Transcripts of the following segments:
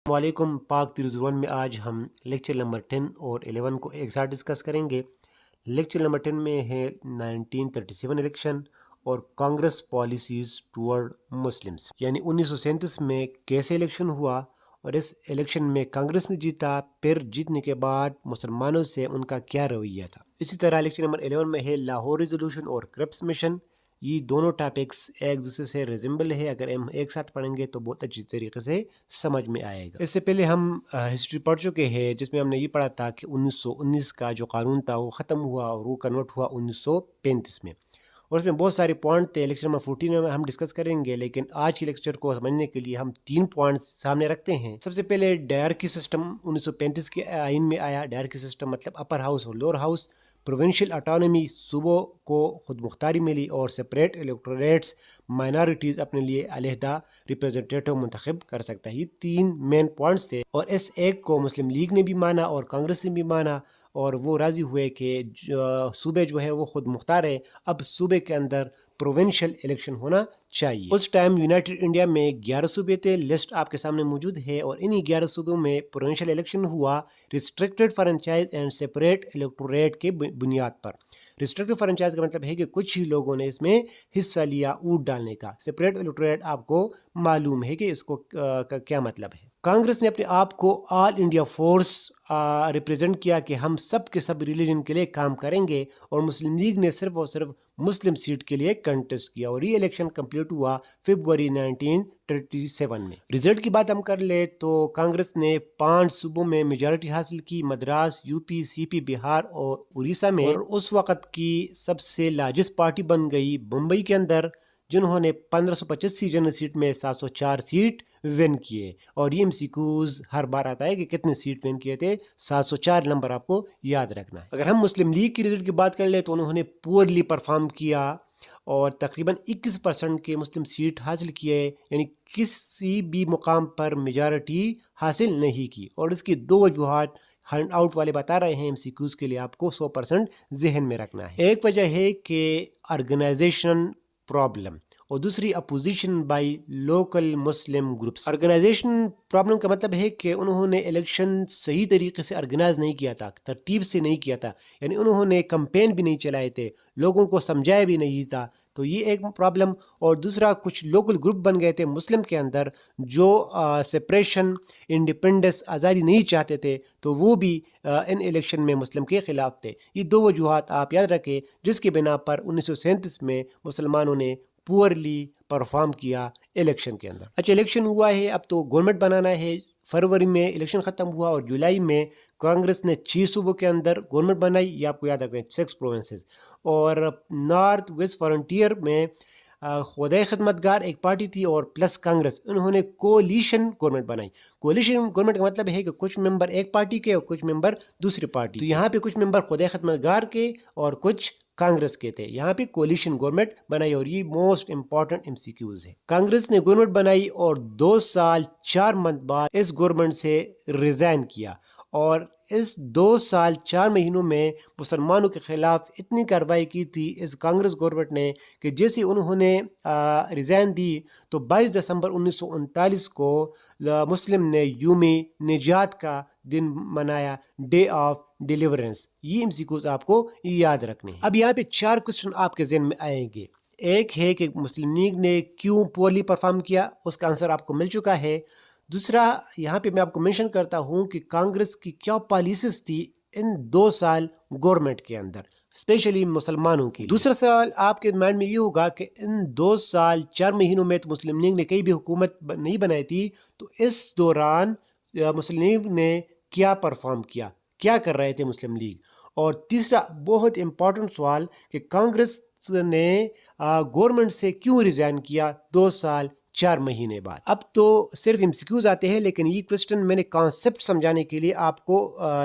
वालेकुम। पाक तिरुज़ुबान में आज हम लेक्चर नंबर 10 और 11 को एक साथ डिस्कस करेंगे। लेक्चर नंबर 10 में है 1937 इलेक्शन और कांग्रेस पॉलिसीज़ टुवर्ड मुस्लिम्स, यानी 1937 में कैसे इलेक्शन हुआ और इस इलेक्शन में कांग्रेस ने जीता, फिर जीतने के बाद मुसलमानों से उनका क्या रवैया था। इसी तरह लेक्चर नंबर 11 में है लाहौर रेजोल्यूशन और क्रिप्स मिशन। ये दोनों टॉपिक्स एक दूसरे से रिजेंबल है, अगर हम एक साथ पढ़ेंगे तो बहुत अच्छी तरीके से समझ में आएगा। इससे पहले हम हिस्ट्री पढ़ चुके हैं, जिसमें हमने ये पढ़ा था कि 1919 का जो कानून था वो ख़त्म हुआ और वो कन्वर्ट हुआ 1935 में, और उसमें बहुत सारे पॉइंट थे। लेक्चर नंबर 14 में हम डिस्कस करेंगे, लेकिन आज के लेक्चर को समझने के लिए हम 3 पॉइंट्स सामने रखते हैं। सबसे पहले डायरकी सिस्टम 1935 के आइन में आया। डायरकी सिस्टम मतलब अपर हाउस और लोअर हाउस, प्रोविंशियल ऑटोनॉमी, सूबों को खुद मुख्तारी मिली, और सेपरेट इलेक्टोरेट्स, माइनॉरिटीज़ अपने लिए अलहदा रिप्रेजेंटेटिव मुंतखब कर सकता है। ये 3 मेन पॉइंट्स थे, और इस एक्ट को मुस्लिम लीग ने भी माना और कांग्रेस ने भी माना, और वो राज़ी हुए कि सूबे जो है वो खुद मुख्तार है, अब सूबे के अंदर प्रोविंशियल इलेक्शन होना चाहिए। उस टाइम यूनाइटेड इंडिया में 11 सूबे थे, लिस्ट आपके सामने मौजूद है, और इन्हीं 11 सूबों में प्रोविंशियल इलेक्शन हुआ restricted franchise and separate electorate के बुनियाद पर। रिस्ट्रिक्टेड फ्रेंचाइज का मतलब है कि कुछ ही लोगों ने इसमें हिस्सा लिया वोट डालने का। सेपरेट इलेक्टोरेट आपको मालूम है कि इसको का क्या मतलब है। कांग्रेस ने अपने आप को ऑल इंडिया फोर्स रिप्रेजेंट किया कि हम सब के सब रिलीजन के लिए काम करेंगे, और मुस्लिम लीग ने सिर्फ और सिर्फ मुस्लिम सीट के लिए कंटेस्ट किया, और ये इलेक्शन कंप्लीट हुआ फरवरी 1937 में। रिजल्ट की बात हम कर ले तो कांग्रेस ने 5 सूबों में मेजॉरिटी हासिल की, मद्रास, यूपी, सीपी, बिहार और उड़ीसा में, और उस वक़्त की सबसे लार्जेस्ट पार्टी बन गई मुंबई के अंदर, जिन्होंने 1585 जनरल सीट में 704 सीट विन किए। और ये एमसीक्यूज हर बार आता है कि कितने सीट विन किए थे, 704 नंबर आपको याद रखना है। अगर हम मुस्लिम लीग की रिजल्ट की बात कर ले तो उन्होंने पुअरली परफॉर्म किया और तकरीबन 21% के मुस्लिम सीट हासिल किए, यानी किसी भी मुकाम पर मेजॉरिटी हासिल नहीं की। और इसकी 2 वजूहात हैंड आउट वाले बता रहे हैं, एमसीक्यूज के लिए आपको 100% जहन में रखना है। एक वजह है कि ऑर्गेनाइजेशन प्रॉब्लम, और दूसरी opposition by local Muslim groups. Organisation problem का मतलब है कि उन्होंने इलेक्शन सही तरीके से ऑर्गेनाइज नहीं किया था, तरतीब से नहीं किया था, यानी उन्होंने कैंपेन भी नहीं चलाए थे, लोगों को समझाया भी नहीं था, तो ये एक प्रॉब्लम। और दूसरा, कुछ लोकल ग्रुप बन गए थे मुस्लिम के अंदर जो सेपरेशन, इंडिपेंडेंस, आज़ादी नहीं चाहते थे, तो वो भी इन इलेक्शन में मुस्लिम के ख़िलाफ़ थे। ये 2 वजूहात आप याद रखें, जिसके बिना पर 1937 में मुसलमानों ने पुअरली परफॉर्म किया इलेक्शन के अंदर। अच्छा, इलेक्शन हुआ है, अब तो गवर्नमेंट बनाना है। फरवरी में इलेक्शन ख़त्म हुआ और जुलाई में कांग्रेस ने 6 सूबों के अंदर गवर्नमेंट बनाई, ये आपको याद रखना है, 6 प्रोविंसेस। और नॉर्थ वेस्ट फ्रंटियर में खुदाई खिदमतगार एक पार्टी थी और प्लस कांग्रेस, उन्होंने कोलिशन गवर्नमेंट बनाई। कोलिशन गवर्नमेंट का मतलब है कि कुछ मेंबर एक पार्टी के और कुछ मेंबर दूसरी पार्टी। तो यहाँ पे कुछ मेंबर खुदाई खिदमतगार के और कुछ कांग्रेस के थे। यहाँ पे कोलिशन गवर्नमेंट बनाई, और ये मोस्ट इंपॉर्टेंट एमसीक्यूज है। कांग्रेस ने गवर्नमेंट बनाई और 2 साल 4 मंथ बाद इस गवर्नमेंट से रिजाइन किया, और इस 2 साल 4 महीनों में मुसलमानों के खिलाफ इतनी कार्रवाई की थी इस कांग्रेस गवर्नमेंट ने कि जैसे उन्होंने रिजाइन दी तो 22 दिसंबर 1939 को मुस्लिम ने यूमी निजात का दिन मनाया, डे ऑफ डिलीवरेंस। ये एमसीक्यूज आपको याद रखने हैं। अब यहाँ पे 4 क्वेश्चन आपके ज़हन में आएंगे। एक है कि मुस्लिम लीग ने क्यों पोअरली परफॉर्म किया, उसका आंसर आपको मिल चुका है। दूसरा, यहाँ पे मैं आपको मेंशन करता हूँ कि कांग्रेस की क्या पॉलिसीज थी इन 2 साल गवर्नमेंट के अंदर, स्पेशली मुसलमानों की। दूसरा सवाल आपके माइंड में ये होगा कि इन 2 साल 4 महीनों में तो मुस्लिम लीग ने कहीं भी हुकूमत नहीं बनाई थी, तो इस दौरान मुस्लिम लीग ने क्या परफॉर्म किया, क्या कर रहे थे मुस्लिम लीग। और तीसरा बहुत इंपॉर्टेंट सवाल कि कांग्रेस ने गवर्नमेंट से क्यों रिजाइन किया 2 साल 4 महीने बाद। अब तो सिर्फ एमसीक्यूज आते हैं, लेकिन ये क्वेश्चन मैंने कॉन्सेप्ट समझाने के लिए आपको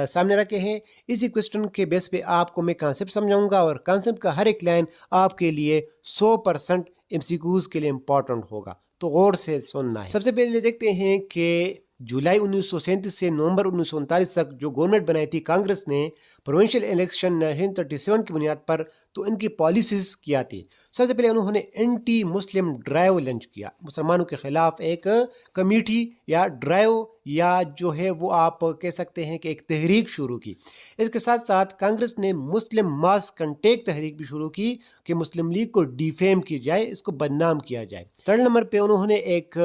सामने रखे हैं। इसी क्वेश्चन के बेस पे आपको मैं कॉन्सेप्ट समझाऊंगा, और कॉन्सेप्ट का हर एक लाइन आपके लिए 100% एमसीक्यूज के लिए इंपॉर्टेंट होगा, तो गौर से सुनना है। सबसे पहले देखते हैं कि जुलाई 1937 से नवंबर 1939 तक जो गवर्नमेंट बनाई थी कांग्रेस ने प्रोविंशियल इलेक्शन 1937 की बुनियाद पर, तो इनकी पॉलिसीज़ क्या थी। सबसे पहले उन्होंने एंटी मुस्लिम ड्राइव लॉन्च किया, मुसलमानों के ख़िलाफ़ एक कमेटी या ड्राइव या जो है वो आप कह सकते हैं कि एक तहरीक शुरू की। इसके साथ साथ कांग्रेस ने मुस्लिम मास कंटेक्ट तहरीक भी शुरू की कि मुस्लिम लीग को डिफेम की जाए, इसको बदनाम किया जाए। थर्ड नंबर पे उन्होंने एक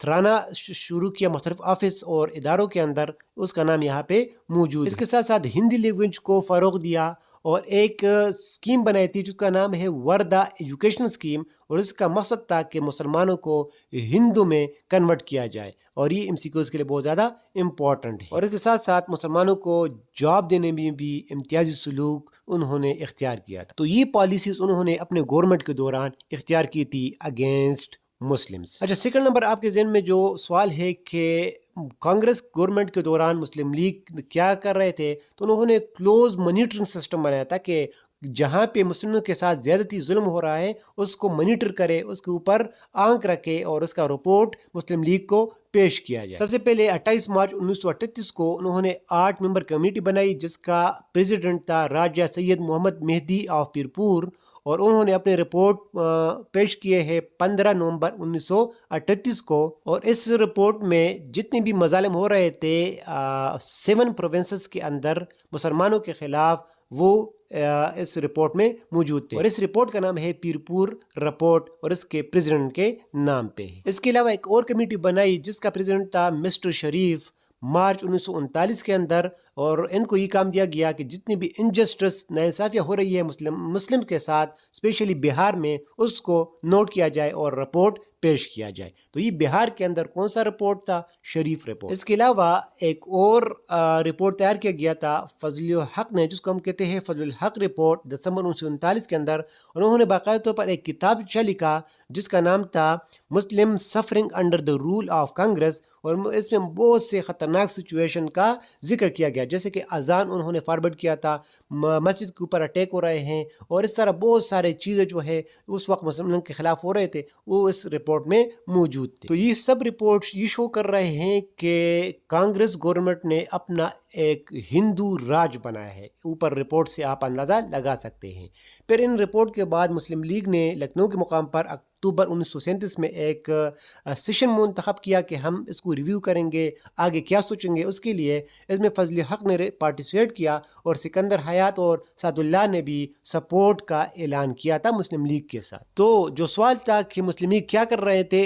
तराना शुरू किया मुख्तलिफ ऑफिस और इदारों के अंदर, उसका नाम यहाँ पे मौजूद है। इसके साथ साथ हिंदी लैंग्वेज को फ़रोग दिया और एक स्कीम बनाई थी जिसका नाम है वर्दा एजुकेशनल स्कीम, और इसका मकसद था कि मुसलमानों को हिंदू में कन्वर्ट किया जाए, और ये एमसीक्यूज़ के लिए बहुत ज़्यादा इम्पॉर्टेंट है। और इसके साथ साथ मुसलमानों को जॉब देने में भी इम्तियाजी सलूक उन्होंने इख्तियार किया था। तो ये पॉलिसीज़ उन्होंने अपने गवर्नमेंट के दौरान इख्तियार की थी अगेंस्ट मुस्लिम्स। अच्छा, सेकंड नंबर आपके ज़हन में जो सवाल है कि कांग्रेस गवर्नमेंट के दौरान मुस्लिम लीग क्या कर रहे थे, तो उन्होंने क्लोज मॉनिटरिंग सिस्टम बनाया था कि जहाँ पे मुस्लिमों के साथ ज़्यादती जुल्म हो रहा है उसको मॉनिटर करे, उसके ऊपर आंख रखे और उसका रिपोर्ट मुस्लिम लीग को पेश किया जाए। सबसे पहले 28 मार्च 1938 को उन्होंने 8 मेंबर कमेटी बनाई जिसका प्रेसिडेंट था राजा सैयद मोहम्मद मेहदी ऑफ पीरपुर, और उन्होंने अपने रिपोर्ट पेश किए हैं 15 नवंबर 1938 को। और इस रिपोर्ट में जितने भी मजालिम हो रहे थे 7 प्रोविंसेस के अंदर मुसलमानों के खिलाफ, वो इस रिपोर्ट में मौजूद थे, और इस रिपोर्ट का नाम है पीरपुर रिपोर्ट और इसके प्रेसिडेंट के नाम पे है। इसके अलावा एक और कमेटी बनाई जिसका प्रेसिडेंट था मिस्टर शरीफ मार्च 1939 के अंदर, और इनको ये काम दिया गया कि जितनी भी इनजस्टिस नाइंसाफियाँ हो रही है मुस्लिम के साथ, स्पेशली बिहार में, उसको नोट किया जाए और रिपोर्ट पेश किया जाए। तो ये बिहार के अंदर कौन सा रिपोर्ट था? शरीफ रिपोर्ट। इसके अलावा एक और रिपोर्ट तैयार किया गया था फजल हक ने, जिसको हम कहते हैं फजल हक रिपोर्ट, दिसंबर 1939 के अंदर। उन्होंने बाकायदा तौर पर एक किताब लिखा जिसका नाम था Muslim suffering under the rule of Congress, और इसमें बहुत से ख़तरनाक सिचुएशन का जिक्र किया गया, जैसे कि अजान उन्होंने फॉरवर्ड किया था, मस्जिद के ऊपर अटैक हो रहे हैं, और इस तरह बहुत सारे चीज़ें जो है उस वक्त मुसलमानों के खिलाफ हो रहे थे, वो इस रिपोर्ट में मौजूद थे। तो ये सब रिपोर्ट्स ये शो कर रहे हैं कि कांग्रेस गवर्नमेंट ने अपना एक हिंदू राज बनाया है। ऊपर रिपोर्ट से आप अंदाज़ा लगा सकते हैं। फिर इन रिपोर्ट के बाद मुस्लिम लीग ने लखनऊ के मुकाम पर अक्टूबर 1937 में एक सेशन मुंतखब किया कि हम इसको रिव्यू करेंगे, आगे क्या सोचेंगे। उसके लिए इसमें फजल हक ने पार्टिसिपेट किया और सिकंदर हयात और सादुल्लाह ने भी सपोर्ट का ऐलान किया था मुस्लिम लीग के साथ। तो जो सवाल था कि मुस्लिम लीग क्या कर रहे थे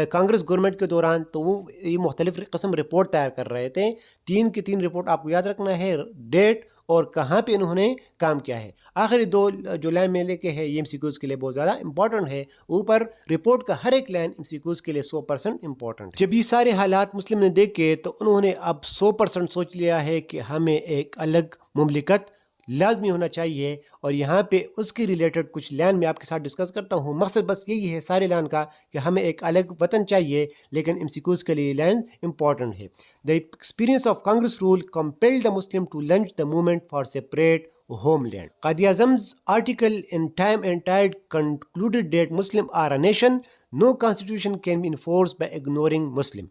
कांग्रेस गवर्नमेंट के दौरान, तो वो ये मुख्तलिफ किस्म रिपोर्ट तैयार कर रहे थे। 3 की 3 रिपोर्ट आपको याद रखना है, डेट और कहाँ पे इन्होंने काम किया है। आखिरी 2 जो लाइन में लेके है ये एमसीक्यूज़ के लिए बहुत ज़्यादा इंपॉर्टेंट है। ऊपर रिपोर्ट का हर एक लाइन एमसीक्यूज़ के लिए 100% इंपॉर्टेंट है। जब ये सारे हालात मुस्लिम ने देखे तो उन्होंने अब 100% सोच लिया है कि हमें एक अलग मुमलिकत लाजमी होना चाहिए, और यहाँ पे उसके रिलेटेड कुछ लाइन में आपके साथ डिस्कस करता हूँ। मकसद बस यही है सारे लाइन का कि हमें एक अलग वतन चाहिए, लेकिन एमसीक्यूज़ के लिए लाइन इंपॉर्टेंट है। The experience of Congress rule compelled the Muslim to launch the movement for separate homeland. Qaid-e-Azam's article in Time and Tide concluded that Muslims are a nation. No constitution can be enforced by ignoring Muslim.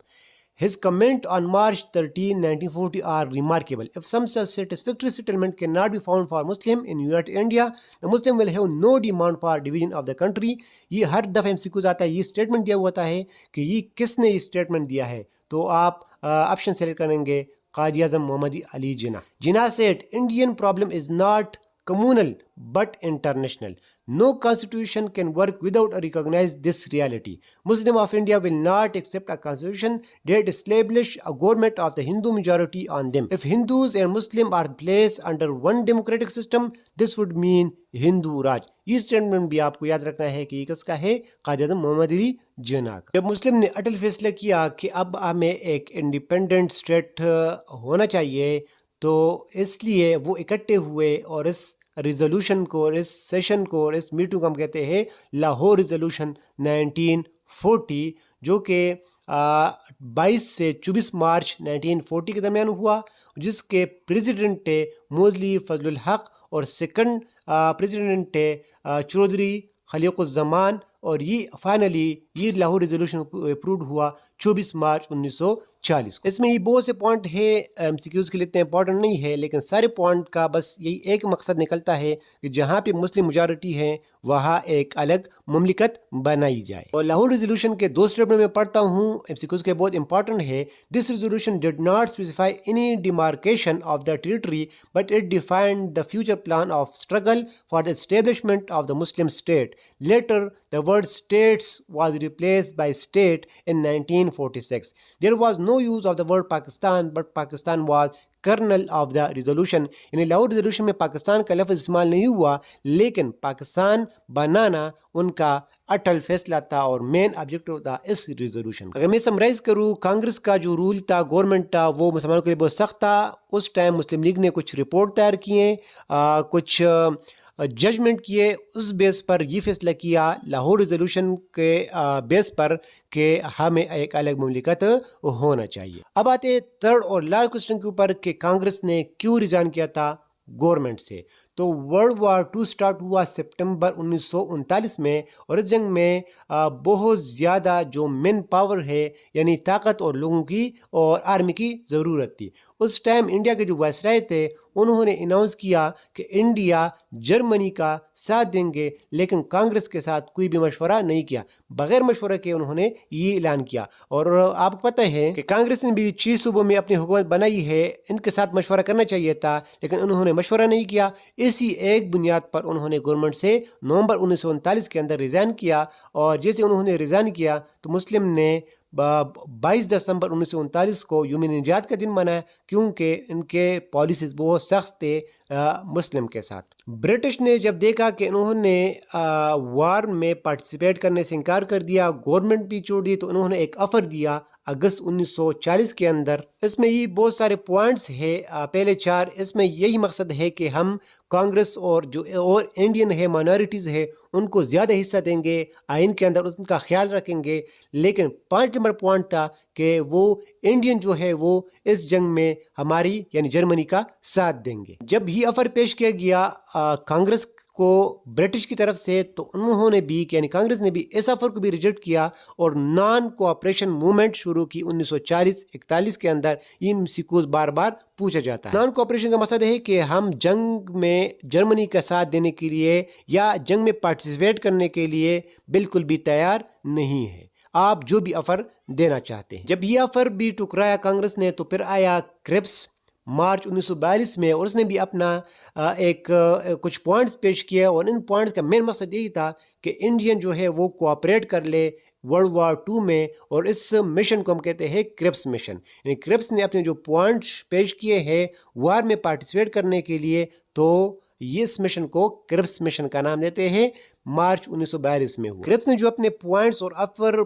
His comment on March 13, 1940 are remarkable. If some such satisfactory settlement cannot be found for Muslim in United India, the Muslim will have no demand for division of the country. ये हर दफ़ा MCQs आता है, ये statement दिया हुआ है कि ये किसने ये स्टेटमेंट दिया है, तो आप ऑप्शन सेलेक्ट करेंगे Qaid-e-Azam Muhammad Ali Jinnah. Jinnah said, Indian problem is not communal but international. No constitution can work without recognize this reality. Muslims of India will not accept a constitution that establish a government of the Hindu majority on them. If Hindus and Muslims are placed under one democratic system, this would mean Hindu Raj. ये statement भी आपको याद रखना है कि किसका है? कायद-ए-आज़म मोहम्मद अली जिन्ना का। जब मुस्लिम ने अटल फैसला किया कि अब हमें एक इंडिपेंडेंट स्टेट होना चाहिए, तो इसलिए वो इकट्ठे हुए और इस रिजोल्यूशन को और इस सेशन को और इस मीटिंग को हम कहते हैं लाहौर रिजोल्यूशन 1940, जो कि 22 से 24 मार्च 1940 के दरमियान हुआ, जिसके प्रेसिडेंट थे मौलवी फजलुल हक और सेकंड प्रेसिडेंट थे चौधरी खलीकुज़्ज़मान, और ये फाइनली ये लाहौर रिजोल्यूशन अप्रूव हुआ 24 मार्च 1940 1940 کو۔ اس میں یہ بہت سے پوائنٹ ہے MCQs کے لیے اتنے امپورٹنٹ نہیں ہے، لیکن سارے پوائنٹ کا بس یہی ایک مقصد نکلتا ہے کہ جہاں پہ مسلم میجارٹی ہے وہاں ایک الگ مملکت بنائی جائے۔ اور لاہور ریزولوشن کے دو اسٹیٹمنٹ میں پڑھتا ہوں، MCQs کے بہت امپورٹنٹ ہے۔ This resolution did not specify any demarcation of the territory but it defined the future plan of struggle for the establishment of the Muslim state. Later the word states was replaced by state in 1946. There was no use of the word Pakistan, but Pakistan was kernel of the resolution. یعنی Lahore resolution میں پاکستان کا لفظ استعمال نہیں ہوا، لیکن پاکستان بنانا ان کا اٹل فیصلہ تھا اور مین آبجیکٹو تھا اس ریزولوشن کا۔ اگر میں سمرائز کروں، کانگریس کا جو رول تھا، گورنمنٹ تھا، وہ مسلمانوں کے لیے بہت سخت تھا۔ اس ٹائم مسلم لیگ نے کچھ رپورٹ تیار کیے، کچھ ججمنٹ کیے، اس بیس پر یہ فیصلہ کیا لاہور ریزولوشن کے بیس پر کہ ہمیں ایک الگ مملکت ہونا چاہیے۔ اب آتے ہیں تھرڈ اور لاسٹ کوسچن کے اوپر کہ کانگریس نے کیوں ریزائن کیا تھا گورنمنٹ سے۔ تو ورلڈ وار 2 سٹارٹ ہوا سپٹمبر 1939 میں، اور اس جنگ میں بہت زیادہ جو مین پاور ہے یعنی طاقت اور لوگوں کی اور آرمی کی ضرورت تھی۔ اس ٹائم انڈیا کے جو وائسرائے تھے انہوں نے اناؤنس کیا کہ انڈیا جرمنی کا ساتھ دیں گے، لیکن کانگریس کے ساتھ کوئی بھی مشورہ نہیں کیا۔ بغیر مشورہ کے انہوں نے یہ اعلان کیا، اور آپ کو پتہ ہے کہ کانگریس نے بھی 6 صوبوں میں اپنی حکومت بنائی ہے، ان کے ساتھ مشورہ کرنا چاہیے تھا، لیکن انہوں نے مشورہ نہیں کیا۔ اسی ایک بنیاد پر انہوں نے گورنمنٹ سے نومبر 1939 کے اندر ریزائن کیا، اور جیسے انہوں نے ریزائن کیا تو مسلم نے 22 دسمبر 1939 کو یوم نجات کا دن منایا، کیونکہ ان کے پالیسیز بہت سخت تھے مسلم کے ساتھ۔ برٹش نے جب دیکھا کہ انہوں نے وار میں پارٹیسپیٹ کرنے سے انکار کر دیا، گورنمنٹ بھی چھوڑ دی، تو انہوں نے ایک آفر دیا اگست 1940 کے اندر۔ اس میں یہ بہت سارے پوائنٹس ہے، پہلے 4، اس میں یہی مقصد ہے کہ ہم کانگریس اور جو اور انڈین ہے مائنورٹیز ہے ان کو زیادہ حصہ دیں گے، آئین کے اندر ان کا خیال رکھیں گے، لیکن 5 نمبر پوائنٹ تھا کہ وہ انڈین جو ہے وہ اس جنگ میں ہماری یعنی جرمنی کا ساتھ دیں گے۔ جب یہ آفر پیش کیا گیا کانگریس کو برٹش کی طرف سے، تو انہوں نے بھی یعنی کانگریس نے بھی اس آفر کو بھی ریجیکٹ کیا اور نان کوآپریشن موومنٹ شروع کی 1940-41 کے اندر۔ یہ MCQs بار بار پوچھا جاتا ہے۔ نان کوآپریشن کا مقصد ہے کہ ہم جنگ میں جرمنی کا ساتھ دینے کے لیے یا جنگ میں پارٹیسپیٹ کرنے کے لیے بالکل بھی تیار نہیں ہے، آپ جو بھی آفر دینا چاہتے ہیں۔ جب یہ آفر بھی ٹکرایا کانگریس نے، تو پھر آیا کرپس مارچ 1942 میں، اور اس نے بھی اپنا کچھ پوائنٹس پیش کیے، اور ان پوائنٹس کا مین مقصد یہی تھا کہ انڈین جو ہے وہ کوآپریٹ کر لے ورلڈ وار 2 میں، اور اس مشن کو ہم کہتے ہیں کرپس مشن۔ یعنی کرپس نے اپنے جو پوائنٹس پیش کیے ہیں وار میں پارٹیسپیٹ کرنے کے لیے، تو اس مشن کو کرپس مشن کا نام دیتے ہیں، مارچ 1942 میں ہوا۔ کرپس نے جو اپنے پوائنٹس اور آفر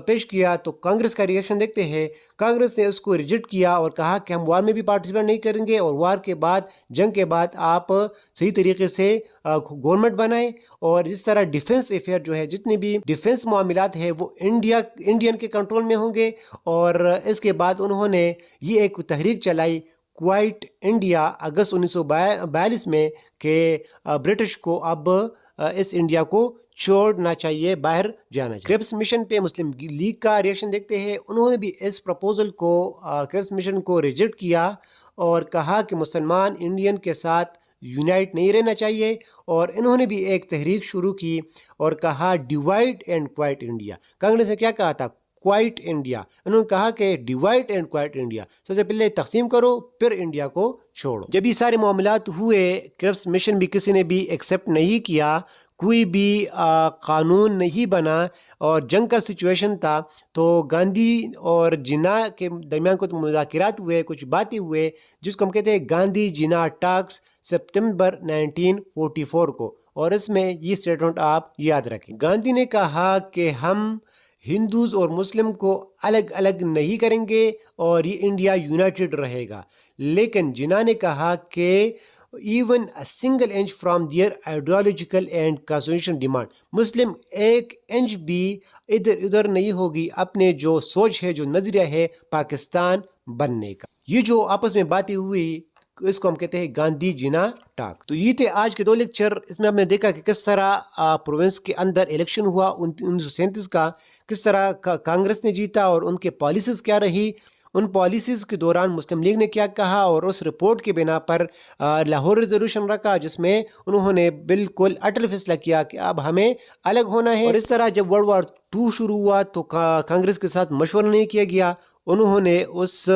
پیش کیا تو کانگریس کا ریئیکشن دیکھتے ہیں۔ کانگریس نے اس کو ریجیکٹ کیا اور کہا کہ ہم وار میں بھی پارٹیسپیٹ نہیں کریں گے، اور وار کے بعد جنگ کے بعد آپ صحیح طریقے سے گورنمنٹ بنائیں، اور اس طرح ڈیفنس افیئر جو ہے جتنے بھی ڈیفنس معاملات ہیں وہ انڈین کے کنٹرول میں ہوں گے۔ اور اس کے بعد انہوں نے یہ ایک تحریک چلائی کوائٹ انڈیا اگست 1942 میں کہ برٹش کو اب اس انڈیا کو چھوڑنا چاہیے، باہر جانا چاہیے۔ کرپس مشن پہ مسلم لیگ کا ریئیکشن دیکھتے ہیں۔ انہوں نے بھی اس پروپوزل کو کرپس مشن کو ریجیکٹ کیا اور کہا کہ مسلمان انڈین کے ساتھ یونائٹ نہیں رہنا چاہیے، اور انہوں نے بھی ایک تحریک شروع کی اور کہا divide and quite India. Congress نے کیا کہا تھا؟ Quite India. انہوں نے کہا کہ ڈیوائڈ اینڈ کوائٹ انڈیا، سب سے پہلے تقسیم کرو پھر انڈیا کو چھوڑو۔ جب یہ سارے معاملات ہوئے، کرپس مشن بھی کسی نے بھی ایکسیپٹ نہیں کیا، کوئی بھی قانون نہیں بنا، اور جنگ کا سچویشن تھا، تو گاندھی اور جناح کے درمیان کچھ مذاکرات ہوئے، کچھ باتیں ہوئے، جس کو ہم کہتے ہیں گاندھی جناح ٹاکس، سپٹمبر 1944 کو، اور اس میں یہ اسٹیٹمنٹ آپ یاد رکھیں۔ گاندھی نے کہا کہ ہم ہندوز اور مسلم کو الگ الگ نہیں کریں گے اور یہ انڈیا یونائٹڈ رہے گا، لیکن جناح نے کہا کہ even a single inch from their ideological and constitutional demand، مسلم ایک انچ بھی ادھر ادھر نہیں ہوگی اپنے جو سوچ ہے، جو نظریہ ہے پاکستان بننے کا۔ یہ جو آپس میں باتیں ہوئی اس کو ہم کہتے ہیں گاندھی جناح ٹاک۔ تو یہ تھے آج کے 2 لیکچر۔ اس میں ہم نے دیکھا کہ کس طرح پروونس کے اندر الیکشن ہوا 1937 کا، کس طرح کانگریس نے جیتا اور ان کے پالیسیز کیا رہی۔ ان پالیسیز کے دوران مسلم لیگ نے کیا کہا اور اس رپورٹ کی بنا پر لاہور ریزولوشن رکھا جس میں انہوں نے بالکل اٹل فیصلہ کیا کہ اب ہمیں الگ ہونا ہے. اور اس طرح جب ورلڈ وار 2 شروع ہوا تو کانگریس کے ساتھ مشورہ نہیں کیا گیا. انہوں نے اس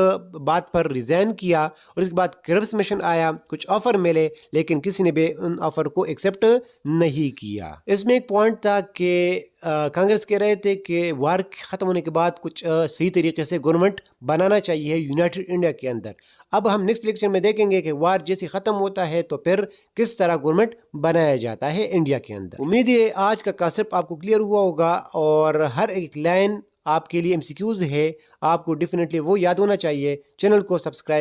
بات پر ریزائن کیا اور اس کے بعد کرپس مشن آیا, کچھ آفر ملے لیکن کسی نے بھی ان آفر کو ایکسیپٹ نہیں کیا. اس میں ایک پوائنٹ تھا کہ کانگریس کہہ رہے تھے کہ وار ختم ہونے کے بعد کچھ صحیح طریقے سے گورنمنٹ بنانا چاہیے یونائٹڈ انڈیا کے اندر. اب ہم نیکسٹ لیکچر میں دیکھیں گے کہ وار جیسے ختم ہوتا ہے تو پھر کس طرح گورنمنٹ بنایا جاتا ہے انڈیا کے اندر. امید ہے آج کا کانسیپٹ آپ کو کلیئر ہوا ہوگا اور ہر ایک لائن آپ کے لیے MCQs ہے, آپ کو ڈیفینیٹلی وہ یاد ہونا چاہیے. چینل کو سبسکرائب